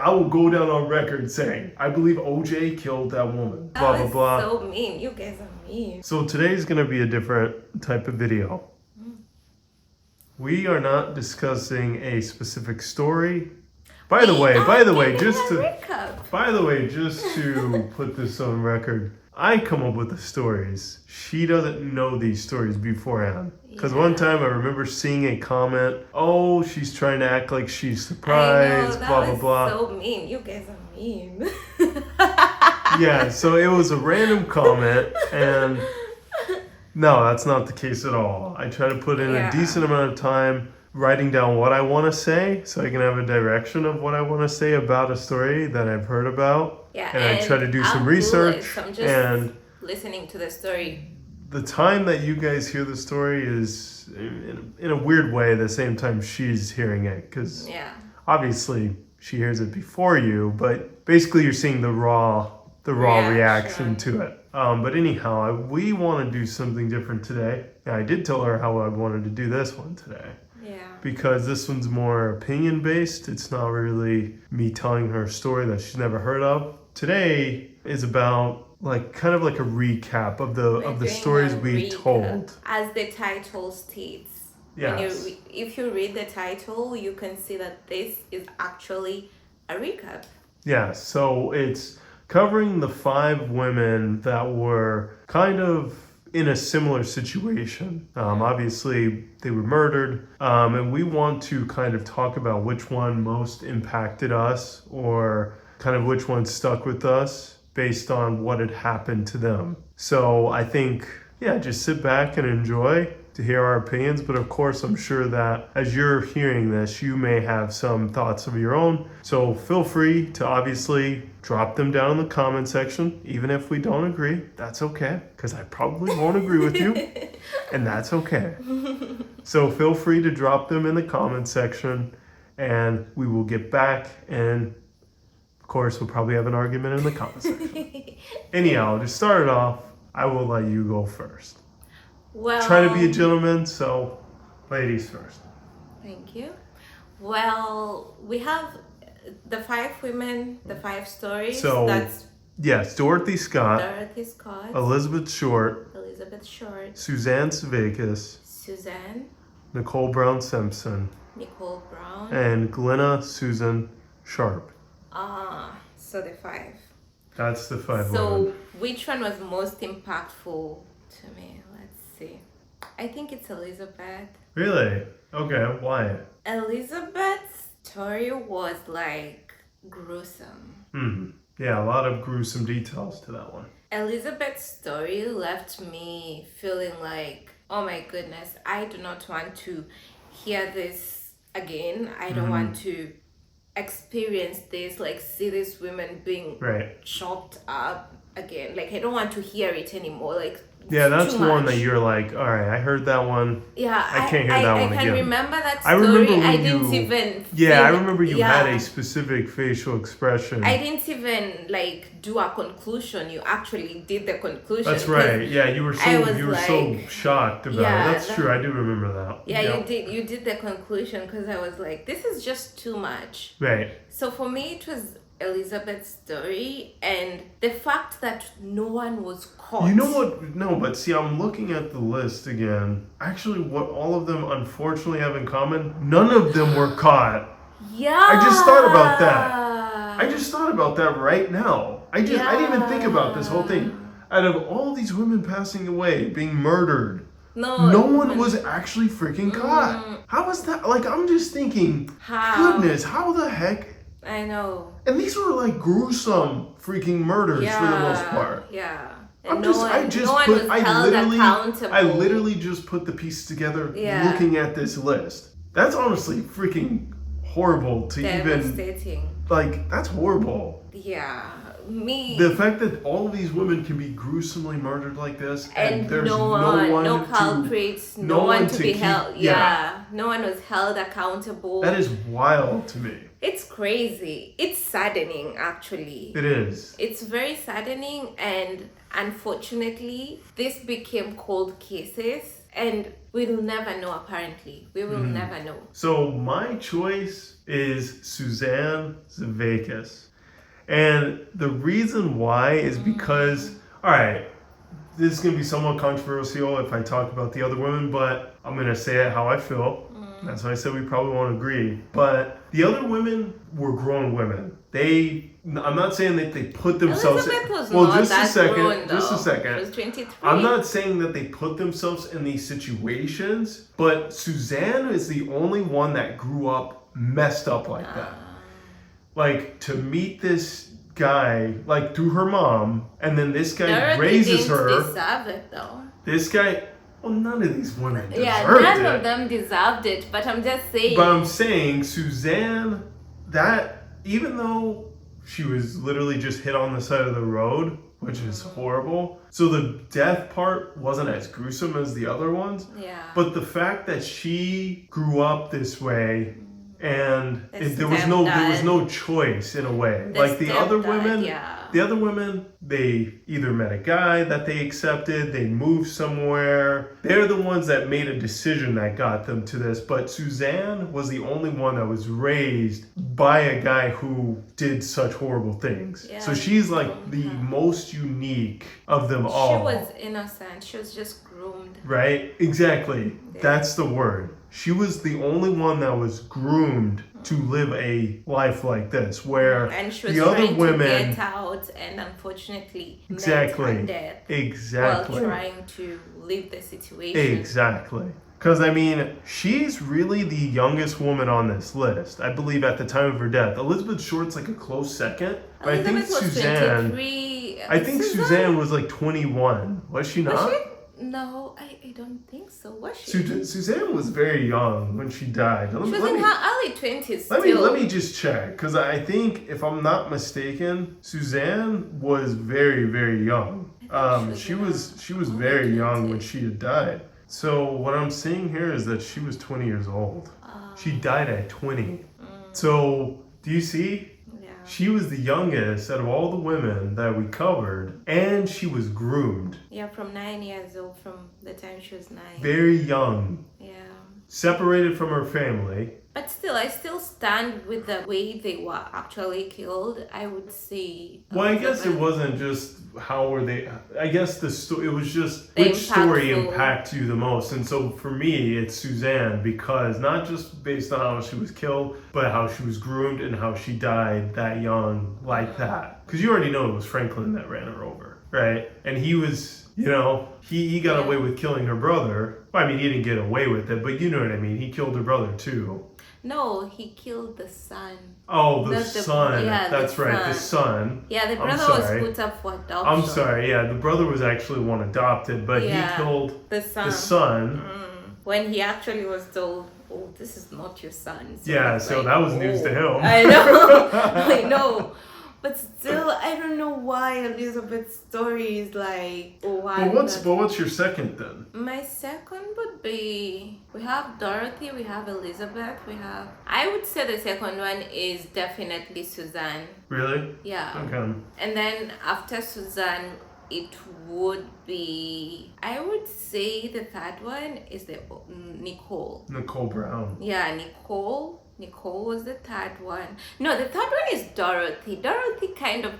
I will go down on record saying, I believe OJ killed that woman. Blah, blah, blah. So mean. You guys are mean. So today's going to be a different type of video. We are not discussing a specific story. By the way, just to put this on record, I come up with the stories. She doesn't know these stories beforehand. Because one time I remember seeing a comment, oh, she's trying to act like she's surprised, blah, blah, blah. So mean. You guys are mean. Yeah, so it was a random comment, and no, that's not the case at all. I try to put in a decent amount of time writing down what I want to say so I can have a direction of what I want to say about a story that I've heard about. Yeah, and I try to do some research. I'm just and listening to the story. The time that you guys hear the story is, in a weird way, the same time she's hearing it. Because obviously she hears it before you, but basically you're seeing the raw reaction to it. But anyhow, we want to do something different today. And I did tell her how I wanted to do this one today. Yeah. Because this one's more opinion based. It's not really me telling her a story that she's never heard of. Today is about kind of like a recap of the stories we told. As the title states. Yes. If you read the title, you can see that this is actually a recap. Yeah, so it's covering the 5 women that were kind of in a similar situation. Obviously, they were murdered, and we want to kind of talk about which one most impacted us or kind of which one stuck with us based on what had happened to them. So I think, just sit back and enjoy to hear our opinions, but of course I'm sure that as you're hearing this, you may have some thoughts of your own. So feel free to obviously drop them down in the comment section. Even if we don't agree, that's okay, because I probably won't agree with you, and that's okay. So feel free to drop them in the comment section, and we will get back, and of course we'll probably have an argument in the comment section. Anyhow, to start it off, I will let you go first. Well, try to be a gentleman, so ladies first. Thank you. Well, we have the 5 women, the 5 stories. So yes, Dorothy Scott, Elizabeth Short, Suzanne Sevakis, Nicole Brown Simpson, and Glenna Susan Sharp. So the 5. That's the 5 So women. which one was most impactful to me? Let's see. I think it's Elizabeth. Really? Okay, why? Elizabeth's story was gruesome. Yeah, a lot of gruesome details to that one. Elizabeth's story left me feeling like, oh my goodness, I do not want to hear this again. I don't want to experience this, see these women being chopped up again. I don't want to hear it anymore. That's one that you're like, all right, I heard that one. Yeah, I can't hear that one again. I can remember that story. I remember you had a specific facial expression. I didn't even do a conclusion. You actually did the conclusion. That's right. Yeah, you were so shocked about it. That's true. I do remember that. Yeah, you did the conclusion because I was like, this is just too much. Right. So for me, it was Elizabeth's story and the fact that no one was caught. You know what? No, but see, I'm looking at the list again. Actually, what all of them unfortunately have in common, none of them were caught. Yeah. I just thought about that right now. I didn't even think about this whole thing. Out of all these women passing away, being murdered, no one was actually freaking caught. How is that? I'm just thinking, goodness, how the heck? I know. And these were gruesome freaking murders for the most part. Yeah. And I literally just put the pieces together looking at this list. That's honestly freaking horrible to Devastating. That's horrible. Yeah. The fact that all of these women can be gruesomely murdered like this, and there's no culprits, no one to be held. Yeah, no one was held accountable. That is wild to me. It's crazy. It's saddening, actually. It is. It's very saddening, and unfortunately, this became cold cases. And we'll never know, apparently. We will never know. So my choice is Suzanne Sevakis. And the reason why is because, all right, this is going to be somewhat controversial if I talk about the other women, but I'm going to say it how I feel. That's why I said we probably won't agree. But the other women were grown women. I'm not saying that they put themselves Elizabeth was not just that a second, grown, just a though. second. She was 23. I'm not saying that they put themselves in these situations, but Suzanne is the only one that grew up messed up like that. Like, to meet this guy, like, through her mom, and then this guy Dorothy raises didn't her. deserve it, though. This guy, well, none of these women deserved None it. of them deserved it, but I'm just saying. But I'm saying Suzanne, that even though she was literally just hit on the side of the road, which is horrible, so the death part wasn't as gruesome as the other ones. Yeah. But the fact that she grew up this way, and The there was no choice in a way. Like the other women, the other women, they either met a guy that they accepted, they moved somewhere. They're the ones that made a decision that got them to this. But Suzanne was the only one that was raised by a guy who did such horrible things. Yeah, so she's like the most unique of them all. She was innocent. She was just groomed. Right? Exactly. Yeah. That's the word. She was the only one that was groomed to live a life like this, where and she was the other trying women to get out, and unfortunately exactly, met her death exactly, while trying to leave the situation. Exactly. Because I mean, she's really the youngest woman on this list. I believe at the time of her death, Elizabeth Short's like a close second. But I think Elizabeth was Suzanne. 23. I think Suzanne was like 21. Was she not? Was she? No, I don't think so. Was she? Suzanne was very young when she died. She was in her early 20s Let still. me just check, because I think, if I'm not mistaken, Suzanne was very, very young. She was very young when she had died. So what I'm seeing here is that she was 20 years old. She died at 20. So do you see? Yeah. She was the youngest out of all the women that we covered, and she was groomed. Yeah, from 9 years old, from the time she was 9. Very young. Yeah. Separated from her family. But still, I still stand with the way they were actually killed. I would say. Well, I guess it wasn't just how were they. I guess it was just The which story impactful. impacted you the most. And so for me, it's Suzanne, because not just based on how she was killed, but how she was groomed and how she died that young like that. Because you already know it was Franklin that ran her over, right? And he was, he got away with killing her brother. Well, I mean, he didn't get away with it, but you know what I mean. He killed her brother too. No, he killed the son. Oh, the son. Yeah, that's the right, son. the son. Yeah, the brother was put up for adoption. I'm sorry, yeah, the brother was actually one adopted, but he killed the son. the son. When he actually was told, oh, this is not your son. So Yeah, it's so like, that was news to him. I know. I know. But still, I don't know why Elizabeth's story is like one. But what's your second then? My second would be, we have Dorothy, we have Elizabeth, I would say the second one is definitely Suzanne. Really? Yeah. Okay. And then after Suzanne, it would be, I would say the third one is the Nicole. Nicole Brown. Yeah, Nicole. Nicole was the third one. No, the third one is Dorothy. Dorothy kind of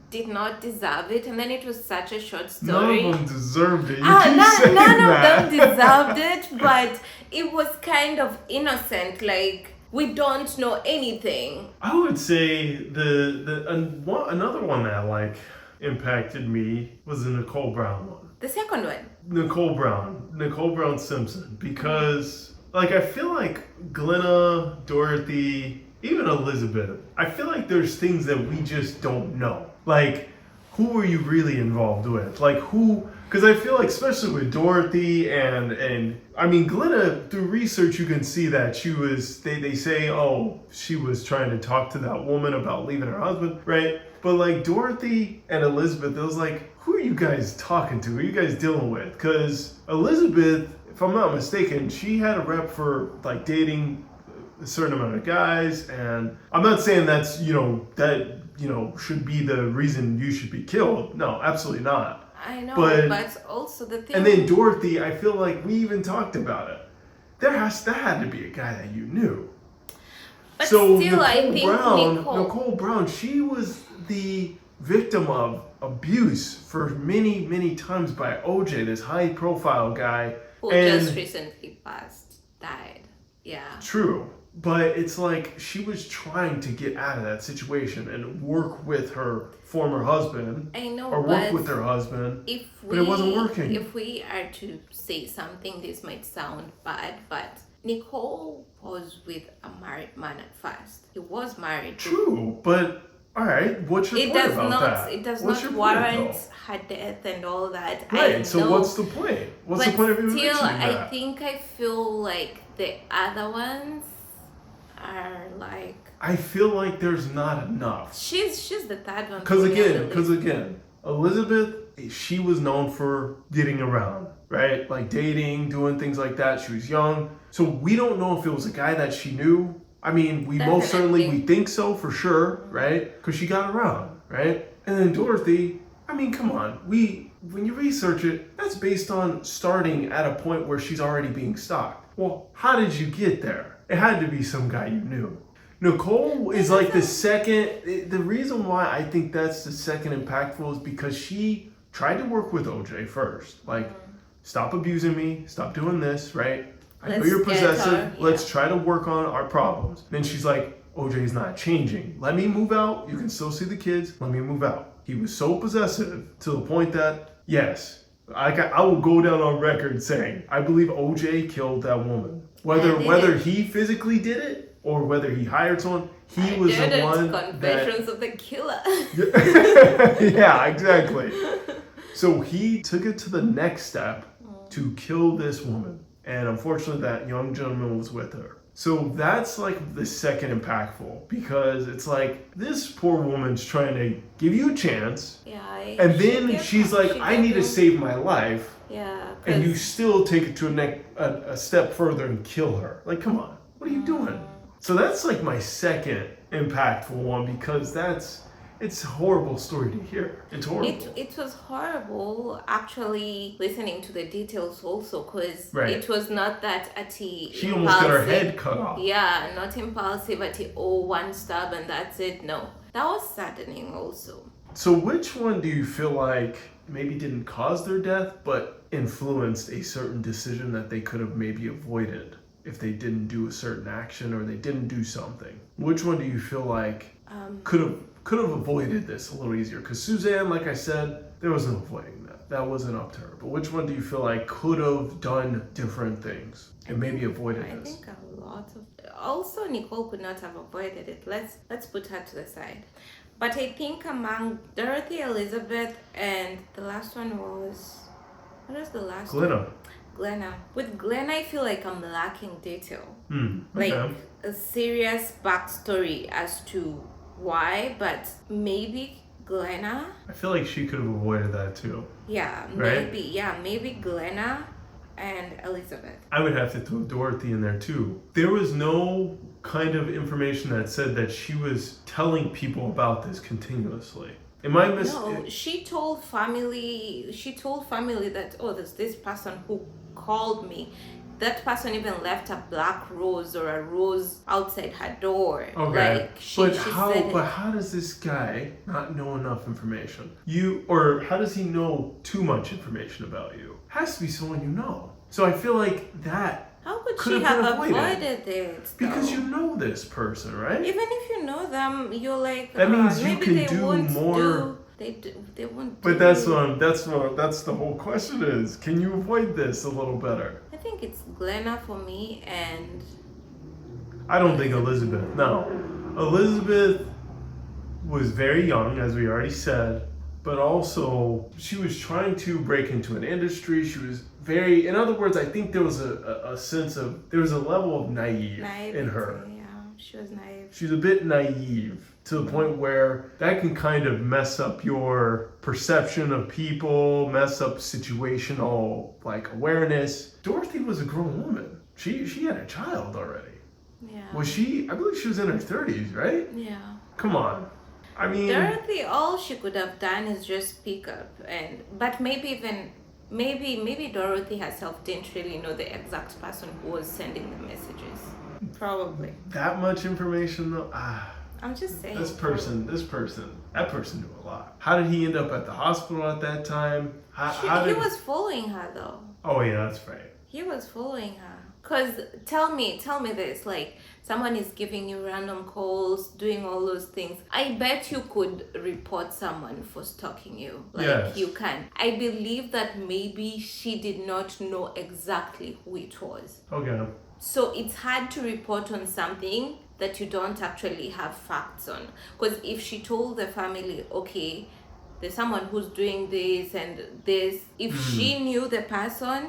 did not deserve it, and then it was such a short story. None of them deserved it. None of them deserved it, but it was kind of innocent. Like, we don't know anything. I would say another one that impacted me was the Nicole Brown one. The second one. Nicole Brown Simpson, because I feel like Glenna, Dorothy, even Elizabeth, I feel like there's things that we just don't know. Like, who were you really involved with? Like, who? Because I feel like, especially with Dorothy and I mean, Glenna, through research, you can see that she was, they say, oh, she was trying to talk to that woman about leaving her husband, right? But like Dorothy and Elizabeth, it was like, who are you guys talking to? Who are you guys dealing with? Because Elizabeth, if I'm not mistaken, she had a rep for dating a certain amount of guys, and I'm not saying that's should be the reason you should be killed. No, absolutely not. I know, But but also the thing. and then Dorothy, I feel like we even talked about it. That had to be a guy that you knew. But So still, I think Nicole Brown, she was the victim of abuse for many, many times by OJ, this high profile guy. who And just recently died. Yeah. true. But it's like she was trying to get out of that situation and work with her former husband. I know, Or work with her husband. But it wasn't working. If we are to say something, this might sound bad, but Nicole was with a married man at first. He was married. True, but all right, what's your point about that? It does What's not your point, warrant though? her death and all that. Right. I So know, what's the point? What's the point of even still, mentioning that? I think I feel like the other ones are like. I feel like there's not enough. She's the third one. Because again, Elizabeth, she was known for getting around, right? Like dating, doing things like that. She was young, so we don't know if it was a guy that she knew. I mean, we most certainly we think so for sure, right? Because she got around, right? And then Dorothy, I mean, come on, when you research it, that's based on starting at a point where she's already being stalked. Well, how did you get there? It had to be some guy you knew. Nicole is like the second. The reason why I think that's the second impactful is because she tried to work with OJ first. Like, stop abusing me, stop doing this, right? I know you're possessive. Let's try to work on our problems. Then she's like, OJ's not changing. Let me move out. You can still see the kids. Let me move out. He was so possessive to the point that, yes, I will go down on record saying I believe OJ killed that woman. Whether he physically did it or whether he hired someone, he was the one. Confessions of the killer. Yeah, exactly. So he took it to the next step to kill this woman. And unfortunately, that young gentleman was with her. So that's like the second impactful, because it's like this poor woman's trying to give you a chance. Yeah. And then she's like, I need to save my life. Yeah. And you still take it to a step further and kill her. Like, come on, what are you doing? So that's like my second impactful one, because it's a horrible story to hear. It's horrible. It was horrible, actually, listening to the details also, because it was not that Ati. She almost got her head cut off. Yeah, not impulsive, Ati, one stab and that's it. No, that was saddening also. So which one do you feel like maybe didn't cause their death, but influenced a certain decision that they could have maybe avoided if they didn't do a certain action or they didn't do something? Which one do you feel like could have avoided this a little easier? Because Suzanne, like I said, there was no avoiding that. That wasn't up to her. But which one do you feel like could have done different things and maybe avoided this? I think a lot of. Also, Nicole could not have avoided it. Let's put her to the side. But I think among Dorothy, Elizabeth, and the last one was, what was the last Glenna. one? Glenna. With Glenna, I feel like I'm lacking detail. Okay. Like a serious backstory as to why, but maybe Glenna. I feel like she could have avoided that too. Yeah, right? maybe Glenna and Elizabeth. I would have to throw Dorothy in there too. There was no kind of information that said that she was telling people about this continuously. Am I No, she told family that, oh, there's this person who called me. That person even left a black rose or a rose outside her door. Okay. Like but how does this guy not know enough information? Or how does he know too much information about you? Has to be someone you know. So I feel like that. How could she have avoided it? Because you know this person, right? Even if you know them, you're like, that means you maybe can they do won't more. They won't. But that's the whole question is, can you avoid this a little better? I think it's Glenna for me, and I don't think Elizabeth. No, Elizabeth was very young, as we already said, but also she was trying to break into an industry. She was very, in other words, I think there was a sense of, there was a level of naive in her. Yeah, she was naive. She's a bit naive to the point where that can kind of mess up your perception of people, mess up situational like awareness. Dorothy was a grown woman. She had a child already. Yeah. Was she? I believe she was in her 30s, right? Yeah. Come on. I mean, Dorothy, all she could have done is just speak up, but maybe Dorothy herself didn't really know the exact person who was sending the messages. Probably. that much information though. I'm just saying. That person knew a lot. How did he end up at the hospital at that time? He was following her though. Oh yeah, that's right. He was following her. Cause tell me this, like someone is giving you random calls, doing all those things. I bet you could report someone for stalking you. Like Yes. you can. I believe that maybe she did not know exactly who it was. Okay. So it's hard to report on something that you don't actually have facts on. Because if she told the family, okay, there's someone who's doing this and this, if she knew the person,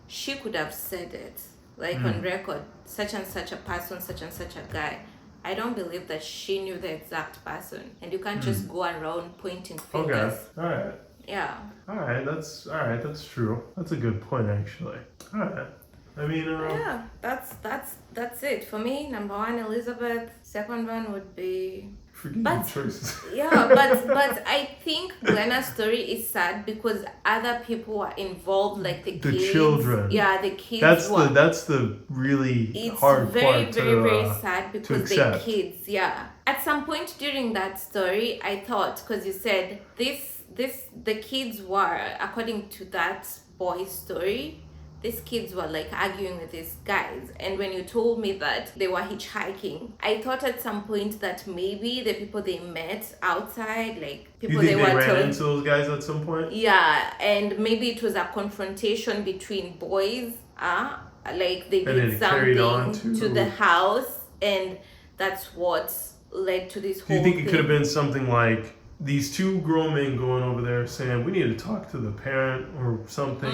she could have said it. Like on record, such and such a person, such and such a guy. I don't believe that she knew the exact person. And you can't just go around pointing fingers. Okay. All right. Yeah. All right. That's true. That's a good point, actually. All right. I mean, Yeah, that's it. For me, number one, Elizabeth. Second one would be... forget your choices. Yeah, but I think Glenna's story is sad because other people are involved, like the The kids. children. Yeah, the kids. That's the really It's hard very, part very, very to sad because the accept. kids. Yeah. At some point during that story, I thought, because you said the kids were, according to that boy's story, these kids were like arguing with these guys, and when you told me that they were hitchhiking, I thought at some point that maybe the people they met outside, like people You think they were ran telling, into those guys at some point? yeah, and maybe it was a confrontation between boys, like they And then did it carried on something to- to the house, and that's what led to this Do whole you think it thing. could have been something like these two grown men going over there saying we need to talk to the parent or something,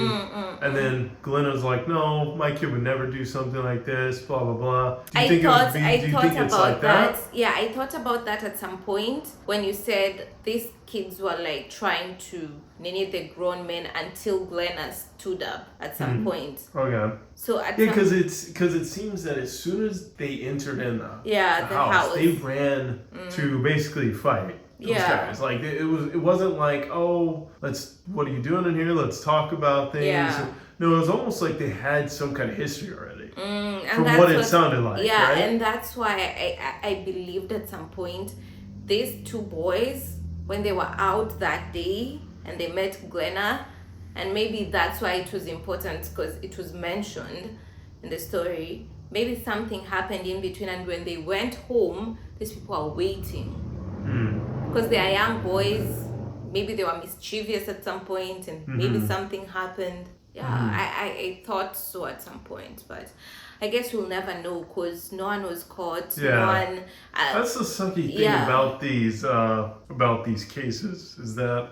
and then Glenna's like, no, my kid would never do something like this, blah blah blah. Do you think I it's thought about like that. Yeah, I thought about that at some point when you said these kids were like trying to nene the grown men until Glenna stood up at some point. Okay. So at Yeah, some, because it seems that as soon as they entered in the the house. they ran to basically fight. Those guys. Like it wasn't like, oh, what are you doing in here? Let's talk about things. Yeah. No, it was almost like they had some kind of history already. and From that's what it sounded like. Yeah, right? and that's why I believed at some point these two boys, when they were out that day and they met Glenna, and maybe that's why it was important because it was mentioned in the story. Maybe something happened in between, and when they went home, these people are waiting. Because they are young boys, maybe they were mischievous at some point, and maybe something happened. Yeah, I thought so at some point, but I guess we'll never know because no one was caught. Yeah. No one. That's the sucky thing about these cases is that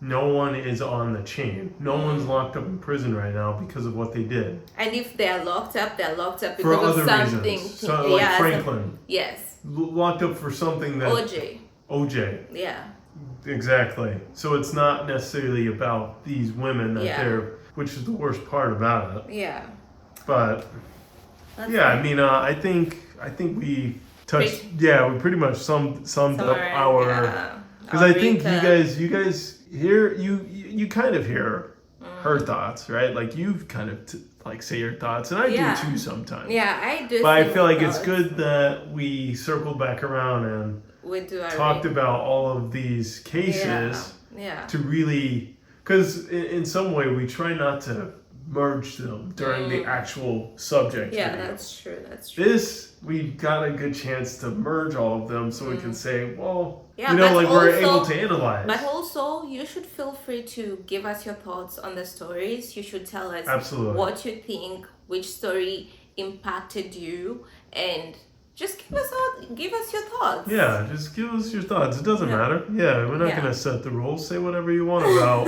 no one is on the chain. No one's locked up in prison right now because of what they did. And if they're locked up For because other of something. reasons. So, like Franklin. Yes. Locked up for something that OJ. Yeah. Exactly. So it's not necessarily about these women that which is the worst part about it. Yeah. But That's I mean, I think we touched. We pretty much summed up our. Because I think you guys hear you kind of hear her thoughts, right? Like you kind of like say your thoughts, and I do too sometimes. Yeah, I do. But I feel like it's good that we circled back around and talked about all of these cases to really, because in some way we try not to merge them during the actual subject. Yeah, video. that's true. This, we got a good chance to merge all of them so we can say, well, but we're able to analyze. But also, you should feel free to give us your thoughts on the stories. You should tell us what you think, which story impacted you, and just give us your thoughts. Yeah, just give us your thoughts. It doesn't matter. Yeah, we're not gonna set the rules. Say whatever you want about,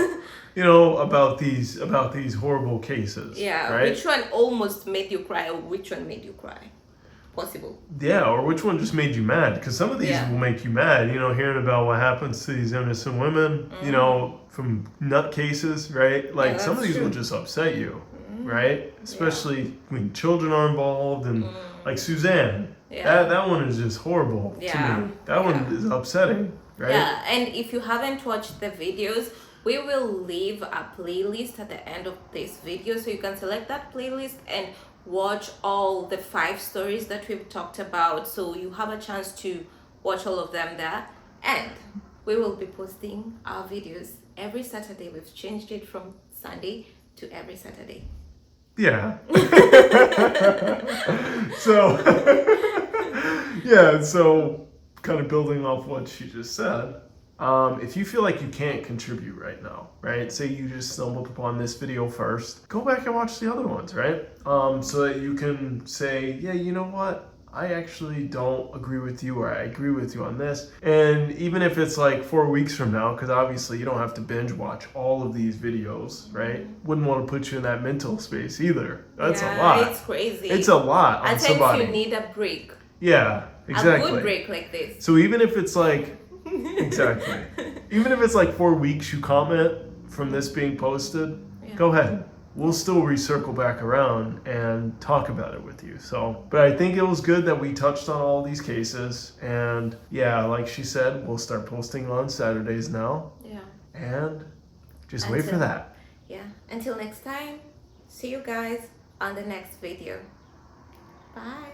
about these horrible cases. Yeah. Right? Which one almost made you cry, or which one made you cry? Possible. Yeah, or which one just made you mad? Because some of these will make you mad. Hearing about what happens to these innocent women. From nut cases, right? Like some of these will just upset you, right? Especially when children are involved and. Like Suzanne. Yeah. That one is just horrible to me. That one is upsetting, right? Yeah, and if you haven't watched the videos, we will leave a playlist at the end of this video, so you can select that playlist and watch all the 5 stories that we've talked about, so you have a chance to watch all of them there. And we will be posting our videos every Saturday. We've changed it from Sunday to every Saturday. Yeah. So, yeah, so kind of building off what she just said, if you feel like you can't contribute right now, right? Say you just stumbled upon this video first, go back and watch the other ones, right? So that you can say, yeah, you know what? I actually don't agree with you, or I agree with you on this. And even if it's like 4 weeks from now, because obviously you don't have to binge watch all of these videos, right? Wouldn't want to put you in that mental space either. That's a lot. It's crazy. It's a lot on At times somebody. you need a break. Yeah, exactly. A good break like this. So even if it's like, exactly. Even if it's like 4 weeks you comment from this being posted, go ahead. We'll still recircle back around and talk about it with you. So, but I think it was good that we touched on all these cases. And yeah, like she said, we'll start posting on Saturdays now. Yeah. And just wait for that. Yeah. Until next time, see you guys on the next video. Bye.